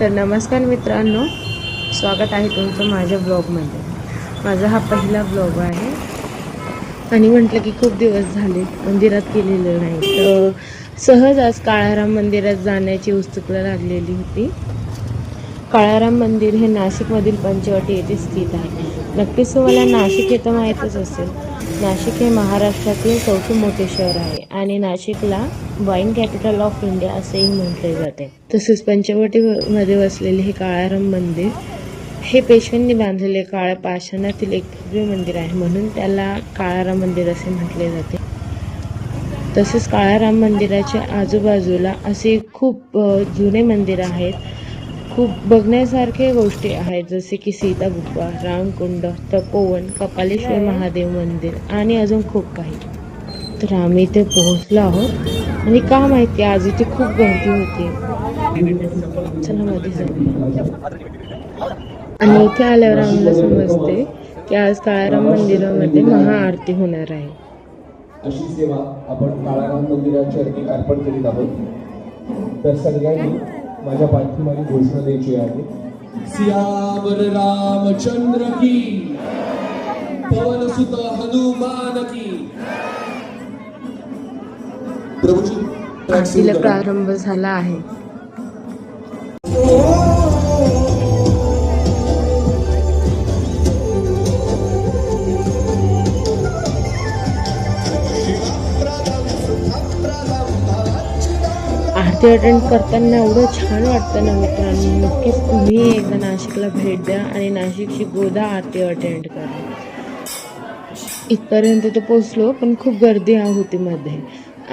तर नमस्कार मित्रांनो, स्वागत आहे तुमचं माझ्या ब्लॉगमध्ये। माझा हा पहिला ब्लॉग आहे आणि म्हटलं की खूप दिवस झाले मंदिरात गेलेलं नाही, तर सहज आज काळाराम मंदिरात जाण्याची उत्सुकता लागलेली होती। काळाराम मंदिर हे नाशिकमधील पंचवटी येथे स्थित आहे। नक्कीच तुम्हाला नाशिक हे तर माहीतच असेल। नाशिक हे महाराष्ट्रातील चौथे मोठे शहर आहे आणि नाशिकला वाईन कॅपिटल ऑफ इंडिया असेही म्हटले जाते। तसेच पंचवटीमध्ये वसलेले हे काळाराम मंदिर हे पेशव्यांनी बांधलेले काळ्या पाषाणातील एक भव्य मंदिर आहे, म्हणून त्याला काळाराम मंदिर असे म्हटले जाते। तसेच काळाराम मंदिराच्या आजूबाजूला असे खूप जुने मंदिर आहेत। खूप बघण्यासारखे गोष्टी आहेत, जसे की सीता गुफा, रामकुंड, तपोवन, कपालेश्वर महादेव मंदिर आणि अजून खूप काही। तर आम्ही इथे पोहोचलो आहोत आणि का माहिती आज इथे खूप गर्दी होती। चला मध्ये जाऊया। आणि इथे आल्यावर आम्हाला समजते की आज काळाराम मंदिरामध्ये महाआरती होणार आहे। अशी सेवा आपण काळाराम मंदिराच्या अर्पण करीत आहोत। तर सगळ्यांनी माझ्या पाठीमागे घोषणा द्यायची आहे। सियावर रामचंद्र की, पवन सुत हनुमान की। प्रभूजी आरतीला प्रारंभ झाला आहे। आरती अटेंड करताना एवढं छान वाटतं ना मित्रांनो, नक्कीच तुम्ही एकदा नाशिकला भेट द्या आणि नाशिकची गोदा आरती अटेंड करा। इथपर्यंत तर पोचलो, पण खूप गर्दी होती मध्ये।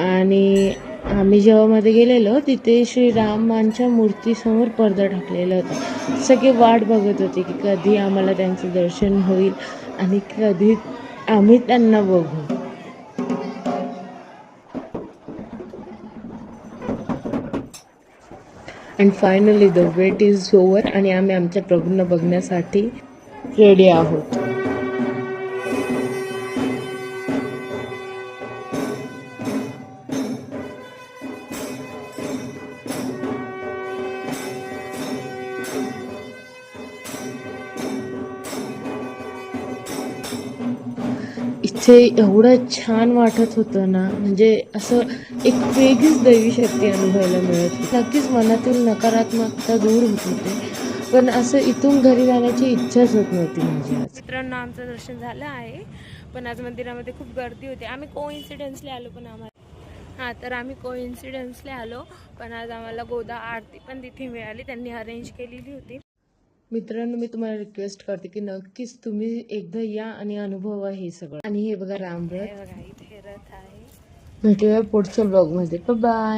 आणि आम्ही जेव्हा मध्ये गेलेलो तिथे श्रीरामांच्या मूर्तीसमोर पडदा टाकलेला होता। सगळे वाट बघत होते की कधी आम्हाला त्यांचं दर्शन होईल आणि कधी आम्ही त्यांना बघू। And finally the wait is over आणि आम्ही आमच्या प्रभूंना बघण्यासाठी रेडी आहोत। इथे एवढं छान वाटत होतं ना, म्हणजे असं एक वेगळीच दैवी शक्ती अनुभवायला मिळत होती। नक्कीच मनातील नकारात्मकता दूर होत होते, पण असं इथून घरी जाण्याची इच्छाच होत नव्हती माझी। आज मित्रांनो, आमचं दर्शन झालं आहे, पण आज मंदिरामध्ये खूप गर्दी होती। आम्ही कोइन्सिडेंसली आलो, पण आज आम्हाला गोदा आरती पण तिथे मिळाली, त्यांनी अरेंज केलेली होती। मित्रांनो, मी तुम्हाला रिक्वेस्ट करते की नक्कीच तुम्ही एकदा या आणि अनुभवा हे सगळं। आणि हे बघा रामरथ, बघा इथे रथ आहे। भेटूया पुढच्या ब्लॉगमध्ये। Bye bye.